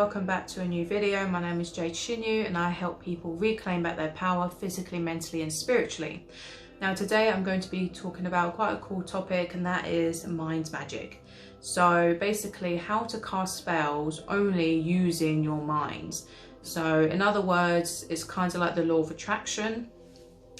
welcome back to a new video. My name is Jade Shinyu and I help people reclaim back their power physically, mentally and spiritually. Now today I'm going to be talking about quite a cool topic, and that is mind magic. So basically how to cast spells only using your mind. So in other words, it's kind of like the law of attraction,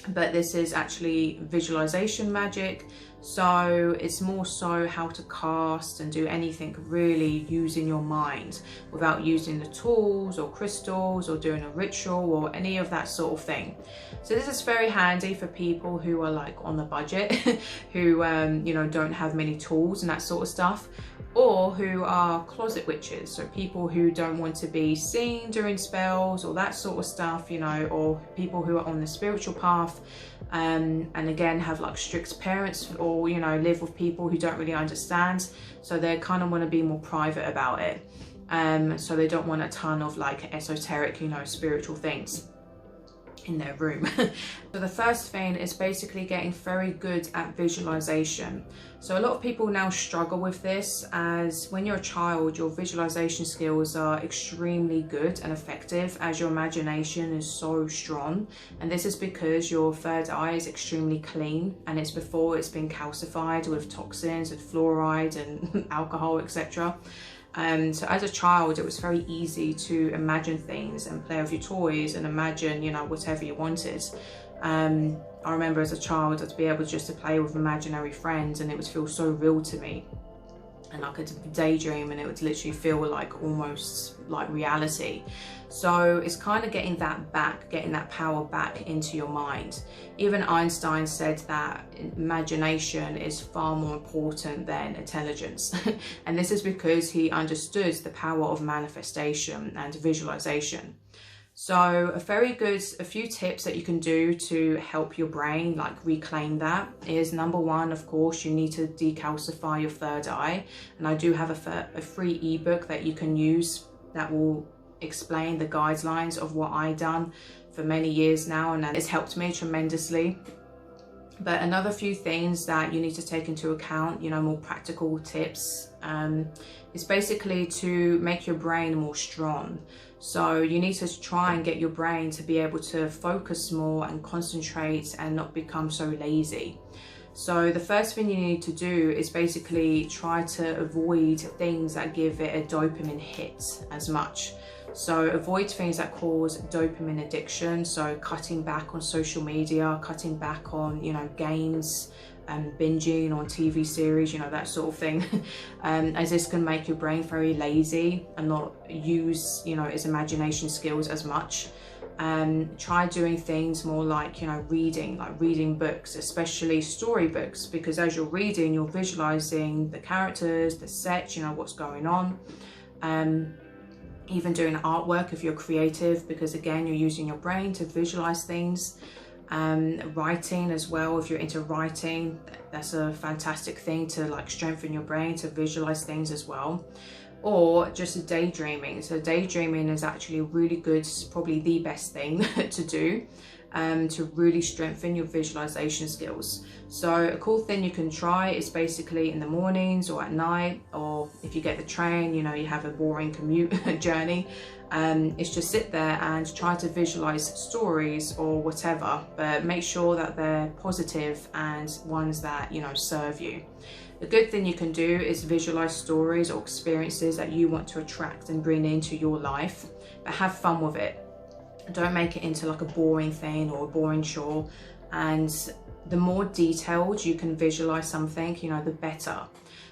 but this is actually visualization magic. So it's more so how to cast and do anything really using your mind without using the tools or crystals or doing a ritual or any of that sort of thing. So this is very handy for people who are like on the budget, who you know, don't have many tools and that sort of stuff, or who are closet witches, so people who don't want to be seen during spells or that sort of stuff, you know, or people who are on the spiritual path and again have like strict parents, or you know, live with people who don't really understand, so they kind of want to be more private about it, so they don't want a ton of like esoteric, you know, spiritual things in their room. So the first thing is basically getting very good at visualization. So a lot of people now struggle with this, as when you're a child your visualization skills are extremely good and effective, as your imagination is so strong, and this is because your third eye is extremely clean and it's before it's been calcified with toxins and fluoride and alcohol, etc. So as a child it was very easy to imagine things and play with your toys and imagine, you know, whatever you wanted. I remember as a child I'd be able just to play with imaginary friends and it would feel so real to me, and I could daydream and it would literally feel like almost like reality. So it's kind of getting that back, getting that power back into your mind. Even Einstein said that imagination is far more important than intelligence. And this is because he understood the power of manifestation and visualization. So a few tips that you can do to help your brain like reclaim that is, number one, of course, you need to decalcify your third eye. And I do have a free ebook that you can use that will explain the guidelines of what I've done for many years now, and it's helped me tremendously. But another few things that you need to take into account, you know, more practical tips, is basically to make your brain more strong. So you need to try and get your brain to be able to focus more and concentrate and not become so lazy. So the first thing you need to do is basically try to avoid things that give it a dopamine hit as much. So avoid things that cause dopamine addiction, so cutting back on social media, cutting back on, you know, games and binging on TV series, you know, that sort of thing, as this can make your brain very lazy and not use, you know, its imagination skills as much. Try doing things more like, you know, reading books, especially storybooks, because as you're reading you're visualizing the characters, the sets, you know, what's going on. Even doing artwork if you're creative, because again you're using your brain to visualize things. Writing as well, if you're into writing, that's a fantastic thing to like strengthen your brain to visualize things as well. Or just daydreaming. So daydreaming is actually really good, probably the best thing to do to really strengthen your visualization skills. So a cool thing you can try is basically in the mornings or at night, or if you get the train, you know, you have a boring commute journey, is just sit there and try to visualize stories or whatever, but make sure that they're positive and ones that, you know, serve you. The good thing you can do is visualize stories or experiences that you want to attract and bring into your life, but have fun with it. Don't make it into like a boring thing or a boring chore. And the more detailed you can visualize something, you know, the better.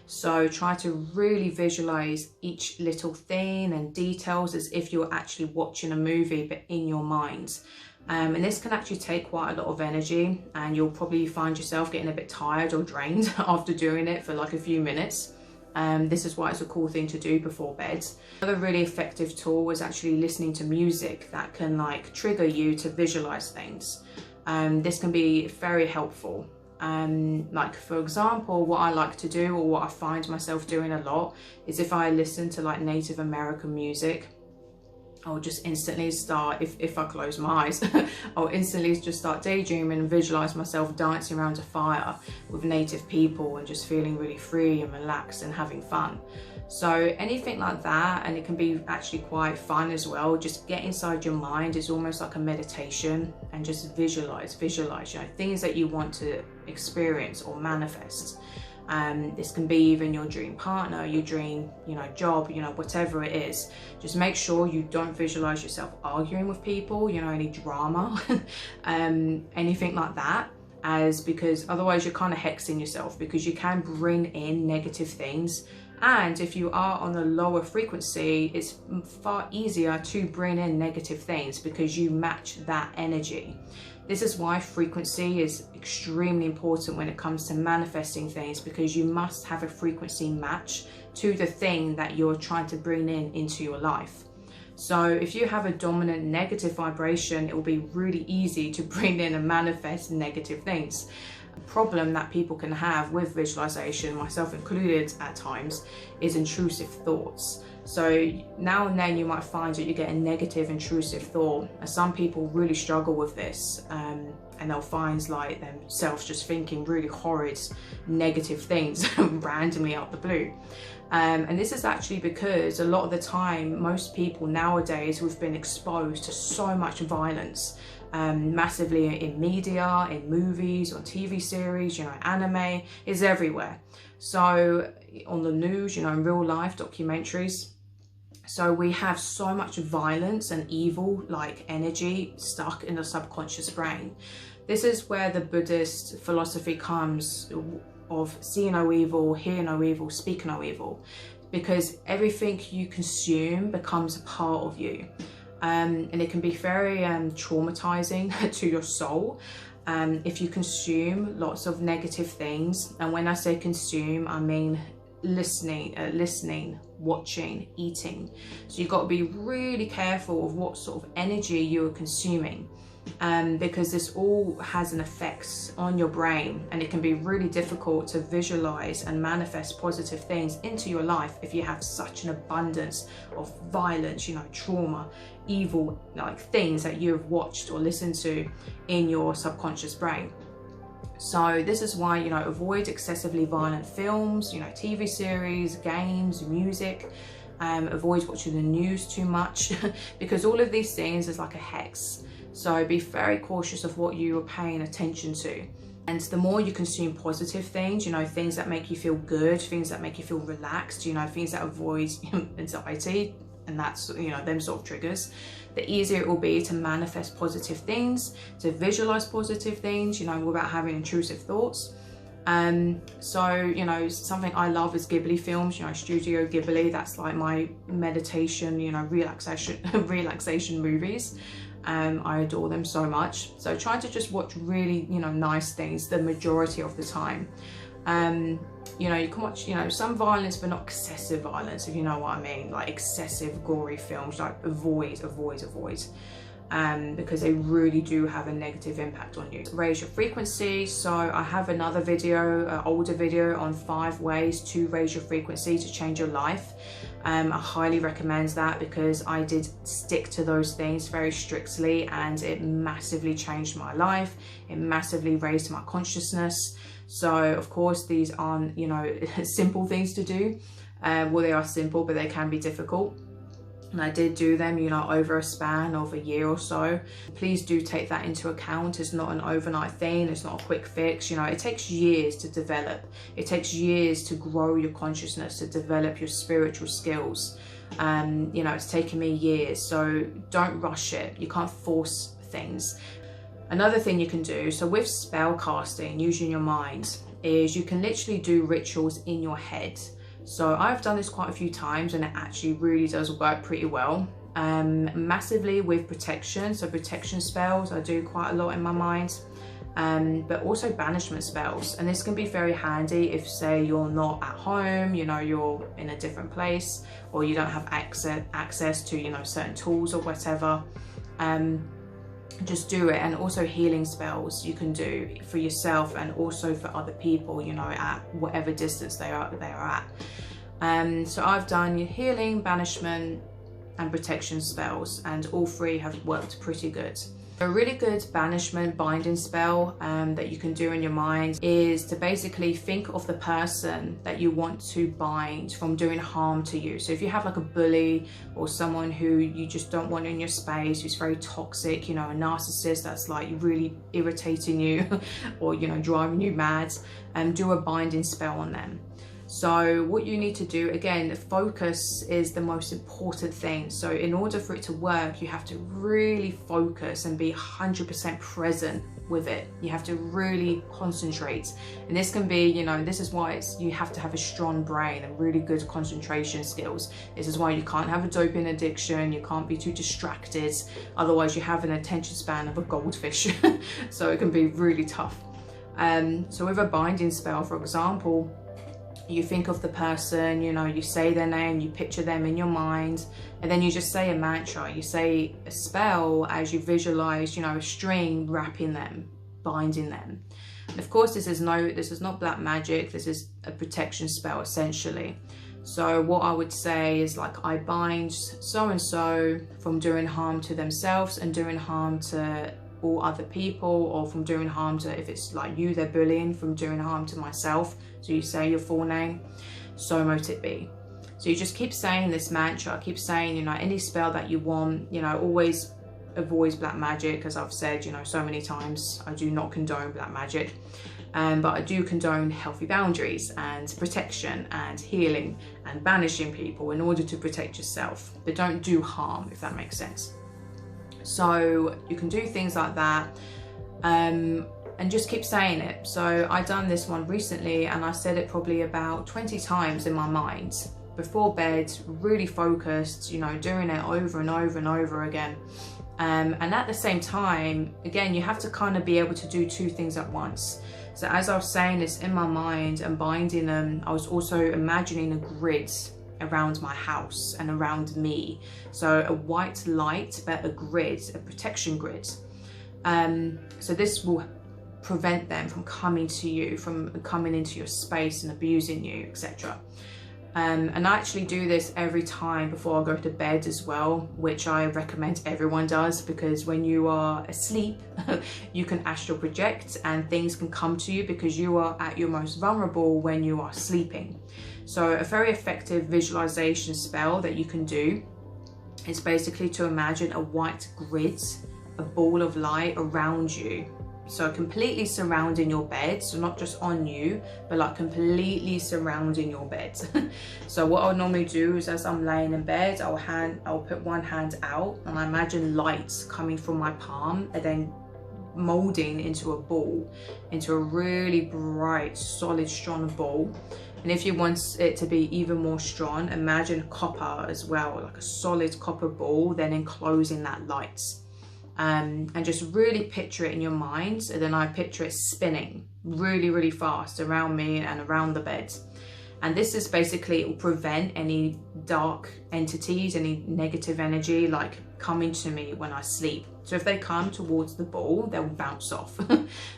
So try to really visualize each little thing and details as if you're actually watching a movie, but in your mind. And this can actually take quite a lot of energy, and you'll probably find yourself getting a bit tired or drained after doing it for like a few minutes. This is why it's a cool thing to do before bed. Another really effective tool is actually listening to music that can like trigger you to visualize things. This can be very helpful. Like for example, what I like to do, or what I find myself doing a lot, is if I listen to like Native American music, I'll just instantly start, if I close my eyes, I'll instantly just start daydreaming and visualize myself dancing around a fire with native people and just feeling really free and relaxed and having fun. So anything like that, and it can be actually quite fun as well. Just get inside your mind. It's almost like a meditation, and just visualize, you know, things that you want to experience or manifest. This can be even your dream partner, your dream, you know, job, you know, whatever it is. Just make sure you don't visualize yourself arguing with people, you know, any drama, anything like that, because otherwise you're kind of hexing yourself, because you can bring in negative things. And if you are on a lower frequency, it's far easier to bring in negative things because you match that energy. This is why frequency is extremely important when it comes to manifesting things, because you must have a frequency match to the thing that you're trying to bring in into your life. So if you have a dominant negative vibration, it will be really easy to bring in and manifest negative things. The problem that people can have with visualization, myself included at times, is intrusive thoughts. So now and then you might find that you get a negative intrusive thought, and some people really struggle with this, and they'll find like themselves just thinking really horrid negative things randomly out the blue. And this is actually because a lot of the time, most people nowadays who've been exposed to so much violence, massively in media, in movies, on TV series, you know, anime is everywhere. So on the news, you know, in real life documentaries. So we have so much violence and evil like energy stuck in the subconscious brain. This is where the Buddhist philosophy comes of see no evil, hear no evil, speak no evil, because everything you consume becomes a part of you. And it can be very traumatizing to your soul if you consume lots of negative things. And when I say consume, I mean listening, watching, eating. So you've got to be really careful of what sort of energy you're consuming, because this all has an effect on your brain, and it can be really difficult to visualize and manifest positive things into your life if you have such an abundance of violence, you know, trauma, evil like things that you've watched or listened to in your subconscious brain. So this is why, you know, avoid excessively violent films, you know, TV series, games, music. Avoid watching the news too much because all of these things is like a hex. So be very cautious of what you are paying attention to. And the more you consume positive things, you know, things that make you feel good, things that make you feel relaxed, you know, things that avoid anxiety, and that's, you know, them sort of triggers, the easier it will be to manifest positive things, to visualize positive things, you know, without having intrusive thoughts. So, you know, something I love is Ghibli films, you know, Studio Ghibli, that's like my meditation, you know, relaxation movies. I adore them so much. So try to just watch really, you know, nice things the majority of the time. You know, you can watch, you know, some violence, but not excessive violence, if you know what I mean, like excessive gory films, like avoid, because they really do have a negative impact on you. Raise your frequency. So I have another video, older video on 5 ways to raise your frequency to change your life. I highly recommend that because I did stick to those things very strictly, and it massively changed my life. It massively raised my consciousness. So of course these aren't, you know, simple things to do. Well, they are simple, but they can be difficult. And I did do them, you know, over a span of a year or so. Please do take that into account. It's not an overnight thing. It's not a quick fix. You know, it takes years to develop. It takes years to grow your consciousness, to develop your spiritual skills. You know, it's taken me years. So don't rush it. You can't force things. Another thing you can do, so with spell casting, using your mind, is you can literally do rituals in your head. So I've done this quite a few times and it actually really does work pretty well. Massively with protection, so protection spells I do quite a lot in my mind, but also banishment spells. And this can be very handy if, say, you're not at home, you know, you're in a different place, or you don't have access to, you know, certain tools or whatever. Just do it. And also healing spells you can do for yourself and also for other people, you know, at whatever distance they are at. So I've done healing, banishment, and protection spells, and all three have worked pretty good. A really good banishment binding spell that you can do in your mind is to basically think of the person that you want to bind from doing harm to you. So if you have like a bully or someone who you just don't want in your space, who's very toxic, you know, a narcissist that's like really irritating you or, you know, driving you mad, do a binding spell on them. So what you need to do, again, focus is the most important thing. So in order for it to work, you have to really focus and be 100% present with it. You have to really concentrate. And this can be, you know, this is why you have to have a strong brain and really good concentration skills. This is why you can't have a doping addiction. You can't be too distracted. Otherwise you have an attention span of a goldfish. So it can be really tough. So with a binding spell, for example, you think of the person, you know, you say their name, you picture them in your mind, and then you just say a mantra. You say a spell as you visualize, you know, a string wrapping them, binding them. And of course, this is not black magic. This is a protection spell, essentially. So what I would say is like, I bind so-and-so from doing harm to themselves and doing harm to all other people, or from doing harm to, if it's like you they're bullying, from doing harm to myself. So you say your full name, so mote it be. So you just keep saying this mantra, keep saying, you know, any spell that you want, you know, always avoid black magic, as I've said, you know, so many times. I do not condone black magic, but I do condone healthy boundaries and protection and healing and banishing people in order to protect yourself, but don't do harm, if that makes sense. So you can do things like that, and just keep saying it. So I done this one recently, and I said it probably about 20 times in my mind before bed, really focused, you know, doing it over and over and over again. And at the same time, again, you have to kind of be able to do two things at once. So as I was saying this in my mind and binding them, I was also imagining a grid around my house and around me. So a white light, but a grid, a protection grid. So this will prevent them from coming to you, from coming into your space and abusing you, etc. And I actually do this every time before I go to bed as well, which I recommend everyone does, because when you are asleep, you can astral project and things can come to you, because you are at your most vulnerable when you are sleeping. So a very effective visualization spell that you can do is basically to imagine a white grid, a ball of light around you. So completely surrounding your bed, so not just on you, but like completely surrounding your bed. So what I'll normally do is, as I'm laying in bed, I'll put one hand out and I imagine lights coming from my palm and then molding into a ball, into a really bright, solid, strong ball. And if you want it to be even more strong, imagine copper as well, like a solid copper ball, then enclosing that light. And just really picture it in your mind. And then I picture it spinning really, really fast around me and around the bed. And this is basically, it will prevent any dark entities, any negative energy like coming to me when I sleep. So if they come towards the ball, they'll bounce off.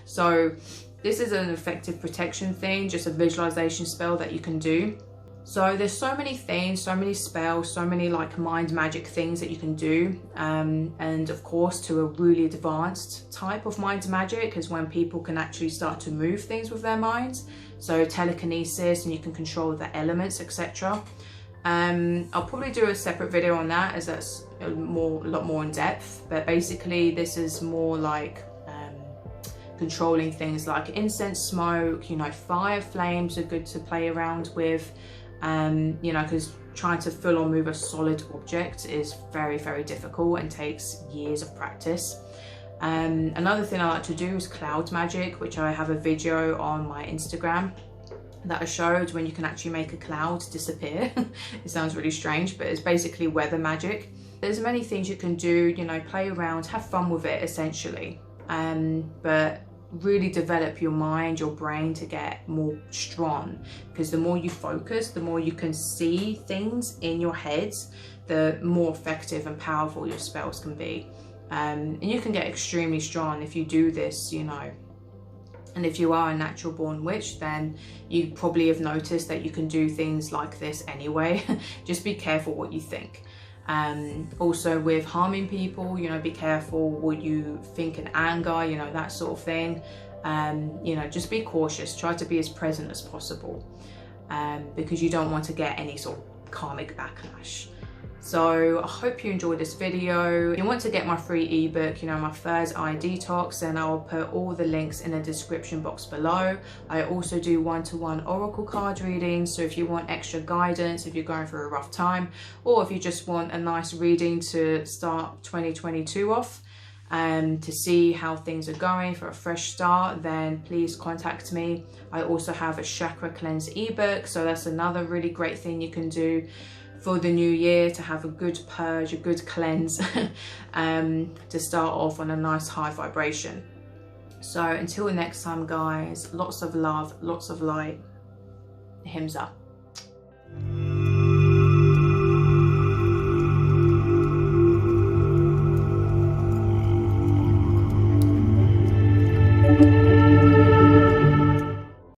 So this is an effective protection thing, just a visualization spell that you can do. So there's so many things, so many spells, so many like mind magic things that you can do. And of course, to a really advanced type of mind magic is when people can actually start to move things with their minds. So telekinesis, and you can control the elements, etc. I'll probably do a separate video on that, as that's a lot more in depth. But basically this is more like controlling things like incense smoke, you know, fire flames are good to play around with. You know, because trying to full on move a solid object is very, very difficult and takes years of practice. Another thing I like to do is cloud magic, which I have a video on my Instagram that I showed when you can actually make a cloud disappear. It sounds really strange, but it's basically weather magic. There's many things you can do, you know, play around, have fun with it essentially. But really develop your mind, your brain to get more strong, because the more you focus, the more you can see things in your head, the more effective and powerful your spells can be. And you can get extremely strong if you do this, you know. And if you are a natural born witch, then you probably have noticed that you can do things like this anyway. Just be careful what you think. Also with harming people, you know, be careful what you think in anger, you know, that sort of thing. You know, just be cautious, try to be as present as possible, because you don't want to get any sort of karmic backlash. So I hope you enjoyed this video. If you want to get my free ebook, you know, my third eye detox, then I'll put all the links in the description box below. I also do one-to-one oracle card readings, so if you want extra guidance, if you're going through a rough time, or if you just want a nice reading to start 2022 off, to see how things are going for a fresh start, then please contact me. I also have a chakra cleanse ebook, so that's another really great thing you can do for the new year, to have a good purge, a good cleanse, to start off on a nice high vibration. So until next time guys, lots of love, lots of light. Ahimsa.